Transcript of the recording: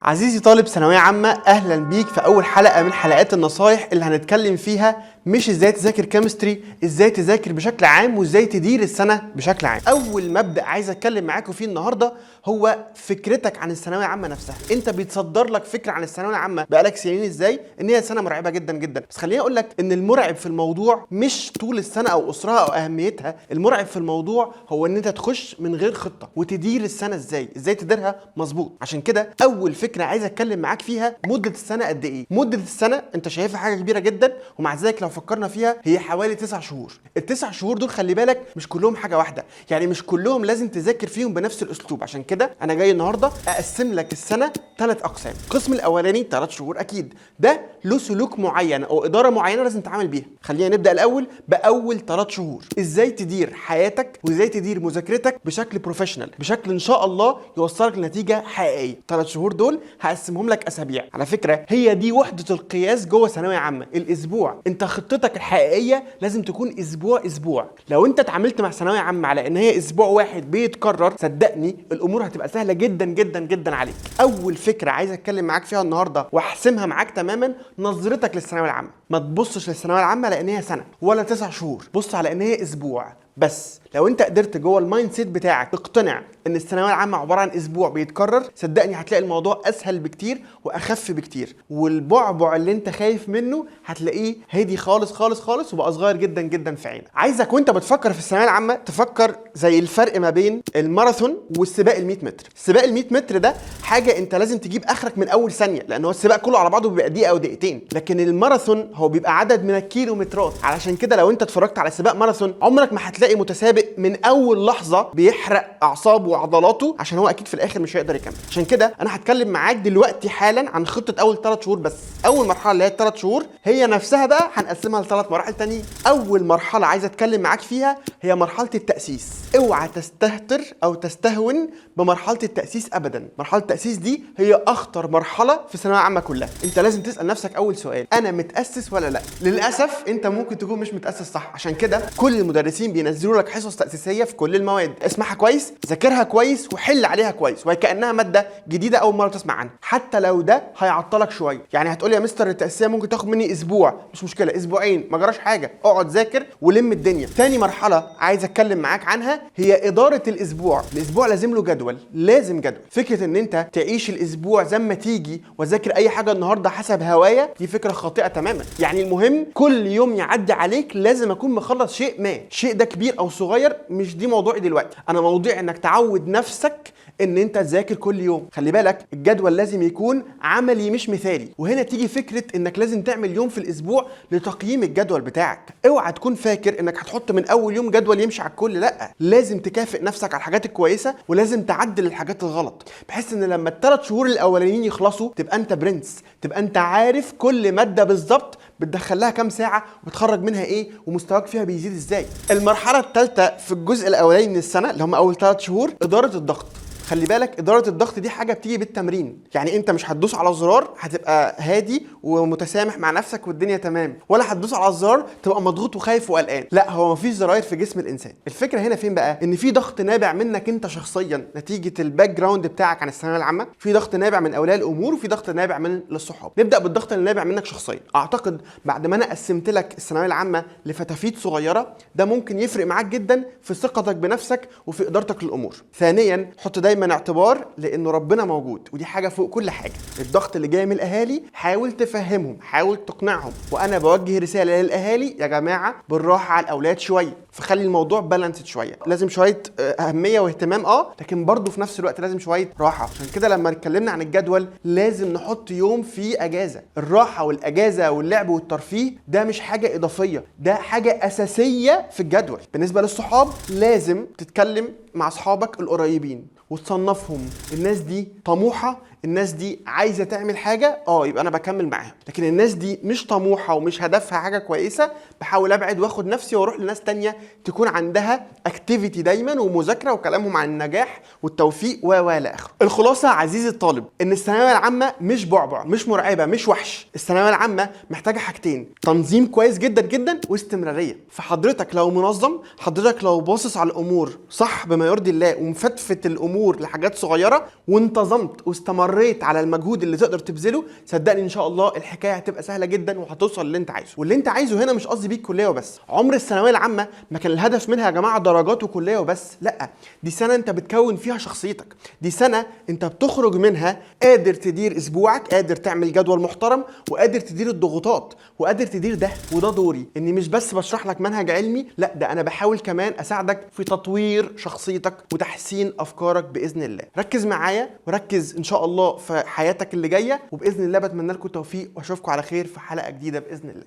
عزيزي طالب ثانوية عامة، أهلا بيك في أول حلقة من حلقات النصايح اللي هنتكلم فيها مش إزاي تذاكر كيمستري، إزاي تذاكر بشكل عام وإزاي تدير السنة بشكل عام. أول مبدأ عايز أتكلم معاكم فيه النهاردة هو فكرتك عن الثانوية العامة نفسها. أنت بيتصدر لك فكرة عن الثانوية العامة بقالك سنين إزاي إن هي سنة مرعبة جدا جدا، بس خليني أقول لك إن المرعب في الموضوع مش طول السنة أو أسرها أو أهميتها، المرعب في الموضوع هو إن أنت تخش من غير خطة وتدير السنة إزاي تديرها مظبوط. عشان كده أول فكرة عايز أتكلم معاك فيها مدة السنة قد إيه؟ مدة السنة أنت شايفها حاجة كبيرة جدا، ومع ذلك لو فكرنا فيها هي حوالي 9 شهور. ال9 شهور دول خلي بالك مش كلهم حاجة واحدة، يعني مش كلهم لازم تذاكر فيهم بنفس الأسلوب. عشان كده أنا جاي النهاردة أقسم لك السنة 3 أقسام. القسم الأولاني 3 شهور أكيد ده له سلوك معين أو إدارة معينة لازم تتعامل بيها. خلينا نبدأ الأول بأول 3 شهور، إزاي تدير حياتك وإزاي تدير مذاكرتك بشكل بروفيشنال، بشكل إن شاء الله يوصلك لنتيجة حقيقية. 3 شهور دول هقسمهم لك أسابيع. على فكرة هي دي وحدة القياس جوه ثانوية عامة، الأسبوع. أنت خطتك الحقيقية لازم تكون أسبوع. لو أنت اتعاملت مع ثانوية عامة على إن هي أسبوع واحد بيتكرر، صدقني الأمور هتبقى سهلة جدا جدا جدا عليك. أول فكرة عايز أتكلم معاك فيها النهاردة وأحسمها معاك تماما، نظرتك للثانوية العامة. ما تبصش للثانوية العامة لأن هي سنة ولا 9 شهور، بص على إن هي أسبوع بس. لو انت قدرت جوه المايند سيت بتاعك تقتنع ان الثانويه العامه عباره عن اسبوع بيتكرر، صدقني هتلاقي الموضوع اسهل بكتير واخف بكتير، والبعبع اللي انت خايف منه هتلاقيه هادي خالص خالص خالص وبقى صغير جدا جدا في عينك. عايزك وانت بتفكر في الثانويه العامه تفكر زي الفرق ما بين الماراثون والسباق ال100 متر. السباق ال100 متر ده حاجه انت لازم تجيب اخرك من اول ثانيه، لان هو السباق كله على بعضه بيبقى دقيقه او دقيقتين، لكن الماراثون هو بيبقى عدد من الكيلومترات. علشان كده لو انت اتفرجت على سباق ماراثون عمرك ما هتلاقي متسابق من اول لحظه بيحرق اعصابه وعضلاته، عشان هو اكيد في الاخر مش هيقدر يكمل. عشان كده انا هتكلم معاك دلوقتي حالا عن خطه اول 3 شهور بس. اول مرحله اللي هي 3 شهور هي نفسها بقى هنقسمها ل3 مراحل تانيين. اول مرحله عايز اتكلم معاك فيها هي مرحله التاسيس. اوعى تستهتر او تستهون بمرحله التاسيس ابدا. مرحله التاسيس دي هي اخطر مرحله في الثانويه العامه كلها. انت لازم تسال نفسك اول سؤال: انا متاسس ولا لا؟ للاسف انت ممكن تكون مش متاسس صح. عشان كده كل المدرسين بينزلوا لك حصص تاسيسيه في كل المواد. اسمعها كويس، ذاكرها كويس، وحل عليها كويس، وهي كانها ماده جديده اول مره تسمع عنها. حتى لو ده هيعطلك شويه، يعني هتقول يا مستر التاسيسيه ممكن تاخد مني اسبوع، مش مشكله، اسبوعين ما جراش حاجه، اقعد ذاكر ولم الدنيا. تاني مرحله عايز اتكلم معاك عنها هي اداره الاسبوع. الاسبوع لازم له جدول، لازم جدول. فكره ان انت تعيش الاسبوع زي ما تيجي وذاكر اي حاجه النهارده حسب هوايا دي فكره خاطئه تماما. يعني المهم كل يوم يعدي عليك لازم اكون مخلص شيء ما، شيء ده كبير او صغير مش دي موضوعي دلوقتي. انا موضوعي انك تعود نفسك ان انت تذاكر كل يوم. خلي بالك الجدول لازم يكون عملي مش مثالي، وهنا تيجي فكره انك لازم تعمل يوم في الاسبوع لتقييم الجدول بتاعك. اوعى تكون فاكر انك هتحط من اول يوم جدول يمشي على الكل، لا، لازم تكافئ نفسك على الحاجات الكويسه ولازم تعدل الحاجات الغلط، بحيث ان لما ال3 شهور الاولانيين يخلصوا تبقى انت برنس، تبقى انت عارف كل ماده بالظبط بتدخل لها كام ساعه وبتخرج منها ايه ومستواك فيها بيزيد ازاي. المرحله الثالثه في الجزء الاولاني من السنه اللي هم اول 3 شهور اداره الضغط. خلي بالك اداره الضغط دي حاجه بتيجي بالتمرين، يعني انت مش هتدوس على زرار هتبقى هادي ومتسامح مع نفسك والدنيا تمام، ولا هتدوس على الزرار تبقى مضغوط وخايف وقلقان. لا، هو مفيش زراير في جسم الانسان. الفكره هنا فين بقى؟ ان في ضغط نابع منك انت شخصيا نتيجه الباك جراوند بتاعك عن الثانويه العامه، في ضغط نابع من اولياء الامور، وفي ضغط نابع من الصحاب. نبدا بالضغط اللي نابع منك شخصيا. اعتقد بعد ما انا قسمت لك الثانويه العامه لفتافيت صغيره ده ممكن يفرق معاك جدا في ثقتك بنفسك وفي ادارتك للامور. ثانيا حط دايما اعتبار لانه ربنا موجود، ودي حاجه فوق كل حاجه. الضغط اللي جاي من الاهالي حاول تفهمهم، حاول تقنعهم، وانا بوجه رساله للاهالي: يا جماعه بالراحه على الاولاد شويه، فخلي الموضوع بالانسد شويه. لازم شويه اهميه واهتمام لكن برضه في نفس الوقت لازم شويه راحه. عشان كده لما اتكلمنا عن الجدول لازم نحط يوم فيه اجازه. الراحه والاجازه واللعب والترفيه ده مش حاجه اضافيه، ده حاجه اساسيه في الجدول. بالنسبه للصحاب لازم تتكلم مع اصحابك القريبين وتصنفهم، الناس دي طموحه، الناس دي عايزه تعمل حاجه يبقى انا بكمل معاهم، لكن الناس دي مش طموحه ومش هدفها حاجه كويسه بحاول ابعد واخد نفسي واروح لناس تانية تكون عندها اكتيفيتي دايما ومذاكره وكلامهم عن النجاح والتوفيق والى اخره. الخلاصه عزيزي الطالب ان الثانويه العامه مش بعبع، مش مرعبه، مش وحش. الثانويه العامه محتاجه حاجتين: تنظيم كويس جدا جدا واستمراريه. فحضرتك لو منظم، حضرتك لو باصص على الامور صح بما يرضي الله ومفتفت الامور لحاجات صغيره وانتظمت واستمرت واستمريت على المجهود اللي تقدر تبذله، صدقني ان شاء الله الحكايه هتبقى سهله جدا وهتوصل اللي انت عايزه. واللي انت عايزه هنا مش قصدي بيك كليه وبس. عمر الثانويه العامه ما كان الهدف منها يا جماعه درجات وكليه وبس، لا، دي سنه انت بتكون فيها شخصيتك، دي سنه انت بتخرج منها قادر تدير اسبوعك، قادر تعمل جدول محترم، وقادر تدير الضغوطات، وقادر تدير ده. وده دوري، اني مش بس بشرح لك منهج علمي، لا، ده انا بحاول كمان اساعدك في تطوير شخصيتك وتحسين افكارك باذن الله. ركز معايا وركز ان شاء الله في حياتك اللي جايه، وباذن الله بتمنى لكم التوفيق واشوفكم على خير في حلقه جديده باذن الله.